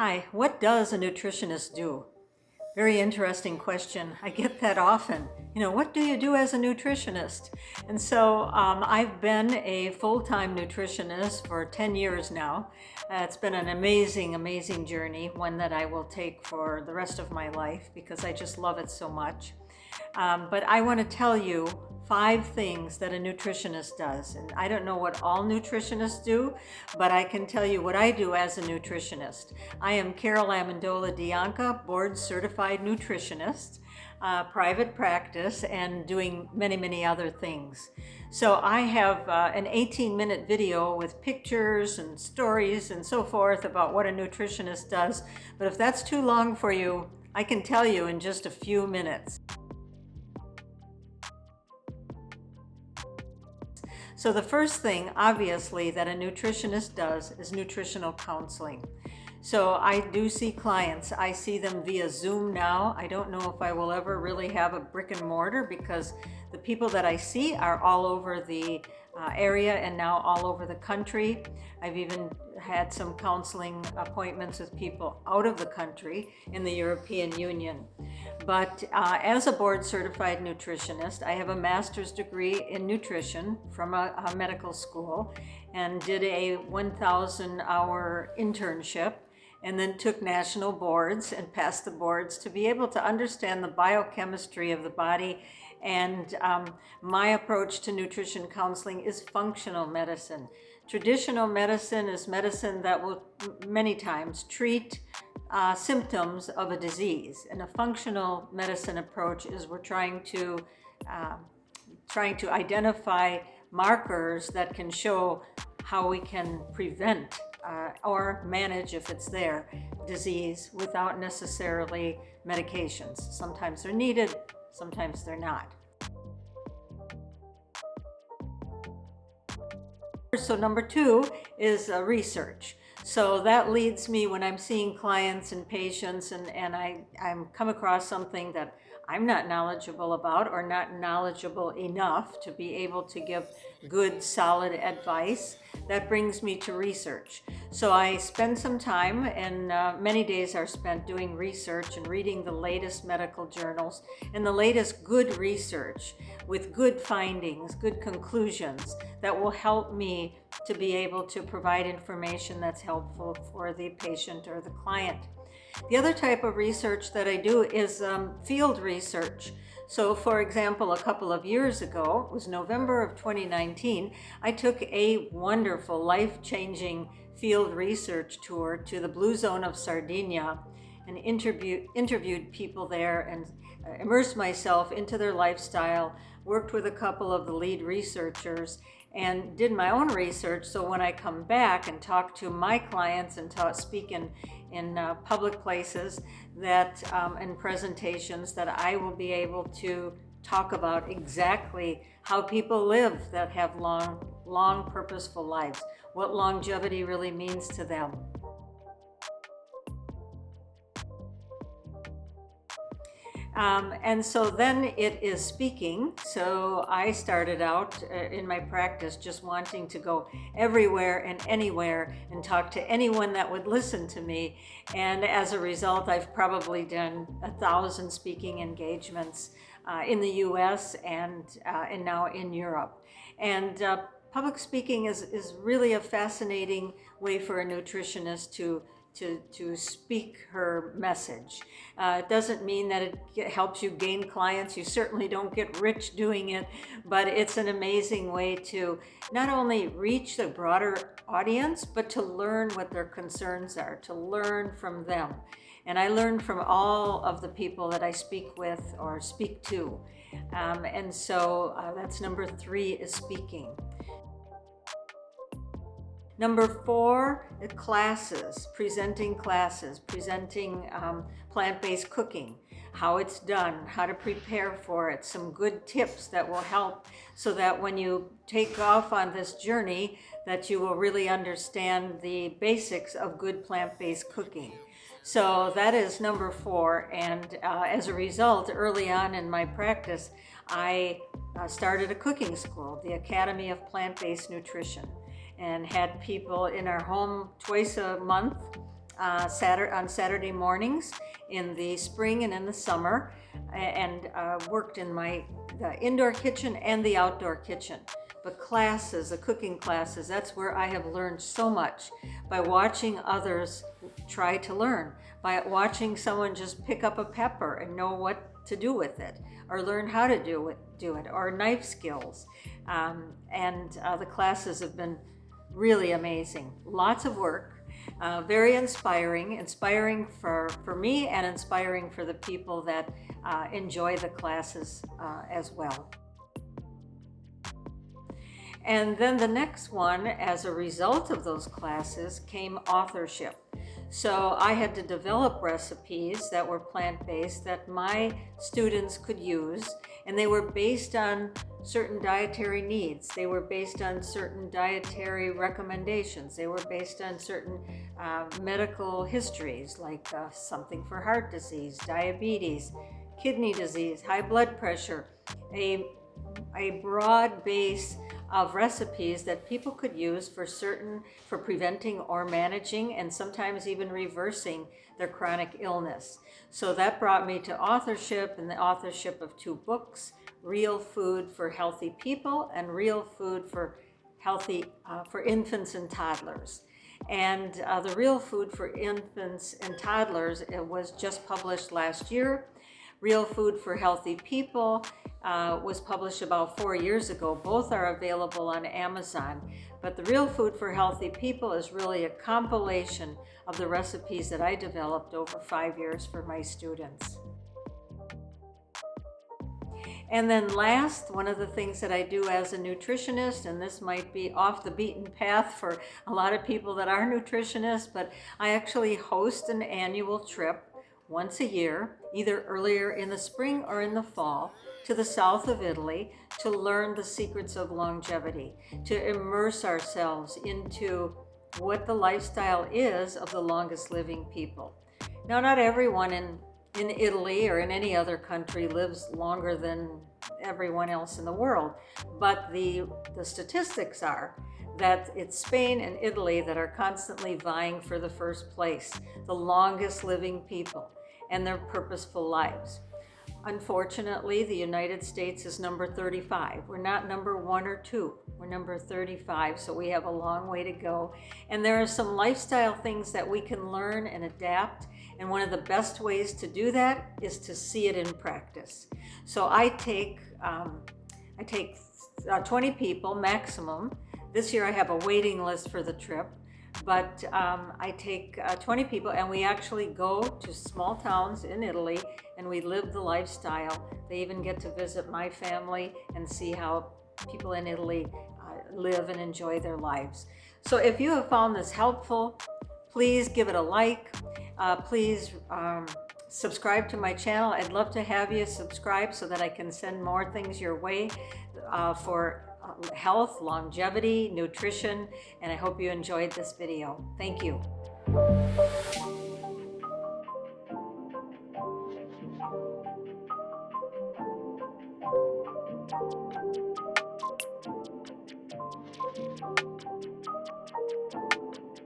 Hi, what does a nutritionist do? Very interesting question. I get that often. What do you do as a nutritionist? And so I've been a full-time nutritionist for 10 years now. It's been an amazing, amazing journey, one that I will take for the rest of my life because I just love it so much. But I want to tell you 5 things that a nutritionist does. And I don't know what all nutritionists do, but I can tell you what I do as a nutritionist. I am Carol Amendola Dianca, board certified nutritionist, private practice, and doing many, many other things. So I have an 18-minute video with pictures and stories and so forth about what a nutritionist does. But if that's too long for you, I can tell you in just a few minutes. So the first thing, obviously, that a nutritionist does is nutritional counseling. So I do see clients. I see them via Zoom now. I don't know if I will ever really have a brick and mortar because the people that I see are all over the area and now all over the country. I've even had some counseling appointments with people out of the country in the European Union. But as a board certified nutritionist, I have a master's degree in nutrition from a medical school and did a 1,000-hour internship and then took national boards and passed the boards to be able to understand the biochemistry of the body. And my approach to nutrition counseling is functional medicine. Traditional medicine is medicine that will many times treat symptoms of a disease. And a functional medicine approach is we're trying to identify markers that can show how we can prevent or manage, if it's there, disease without necessarily medications. Sometimes they're needed, sometimes they're not. So number 2 is research. So that leads me when I'm seeing clients and patients and I'm come across something that I'm not knowledgeable about or not knowledgeable enough to be able to give good, solid advice. That brings me to research. So I spend some time, and many days are spent doing research and reading the latest medical journals and the latest good research with good findings, good conclusions that will help me to be able to provide information that's helpful for the patient or the client. The other type of research that I do is field research. So for example, a couple of years ago, it was November of 2019, I took a wonderful, life-changing field research tour to the Blue Zone of Sardinia and interviewed people there and immersed myself into their lifestyle, worked with a couple of the lead researchers, and did my own research. So when I come back and talk to my clients and speak in public places and presentations, that I will be able to talk about exactly how people live that have long purposeful lives, what longevity really means to them. And so then it is speaking. So I started out in my practice just wanting to go everywhere and anywhere and talk to anyone that would listen to me. And as a result, I've probably done 1,000 speaking engagements in the US and now in Europe. And public speaking is really a fascinating way for a nutritionist to speak her message. It doesn't mean that it helps you gain clients. You certainly don't get rich doing it, but it's an amazing way to not only reach the broader audience, but to learn what their concerns are, to learn from them. And I learn from all of the people that I speak with or speak to. And so that's number 3 is speaking. Number 4, classes, presenting plant-based cooking, how it's done, how to prepare for it, some good tips that will help so that when you take off on this journey that you will really understand the basics of good plant-based cooking. So that is number 4, and as a result, early on in my practice, I started a cooking school, the Academy of Plant-Based Nutrition, and had people in our home twice a month on Saturday mornings in the spring and in the summer, and worked in the indoor kitchen and the outdoor kitchen. But classes, the cooking classes, that's where I have learned so much, by watching others try to learn, by watching someone just pick up a pepper and know what to do with it, or learn how to do it, or knife skills. And the classes have been really amazing. Lots of work, very inspiring for me, and inspiring for the people that enjoy the classes as well. And then the next one, as a result of those classes, came authorship. So I had to develop recipes that were plant-based that my students could use, and they were based on certain dietary needs. They were based on certain dietary recommendations. They were based on certain medical histories, like something for heart disease, diabetes, kidney disease, high blood pressure, a broad base of recipes that people could use for preventing or managing, and sometimes even reversing, their chronic illness. So that brought me to authorship, and the authorship of 2 books, Real Food for Healthy People and Real Food for Infants and Toddlers. And the Real Food for Infants and Toddlers, it was just published last year. Real Food for Healthy People was published about 4 years ago. Both are available on Amazon. But the Real Food for Healthy People is really a compilation of the recipes that I developed over 5 years for my students. And then last, one of the things that I do as a nutritionist, and this might be off the beaten path for a lot of people that are nutritionists, but I actually host an annual trip once a year, either earlier in the spring or in the fall, to the south of Italy to learn the secrets of longevity, to immerse ourselves into what the lifestyle is of the longest living people. Now, not everyone in Italy or in any other country lives longer than everyone else in the world, but the statistics are that it's Spain and Italy that are constantly vying for the first place, the longest living people and their purposeful lives. Unfortunately, the United States is number 35. We're not number 1 or 2. We're number 35, so we have a long way to go. And there are some lifestyle things that we can learn and adapt, and one of the best ways to do that is to see it in practice. So I take 20 people maximum. This year I have a waiting list for the trip, but I take 20 people, and we actually go to small towns in Italy, and we live the lifestyle. They even get to visit my family and see how people in Italy live and enjoy their lives. So if you have found this helpful, please give it a like. Please subscribe to my channel. I'd love to have you subscribe so that I can send more things your way for health, longevity, nutrition, and I hope you enjoyed this video. Thank you.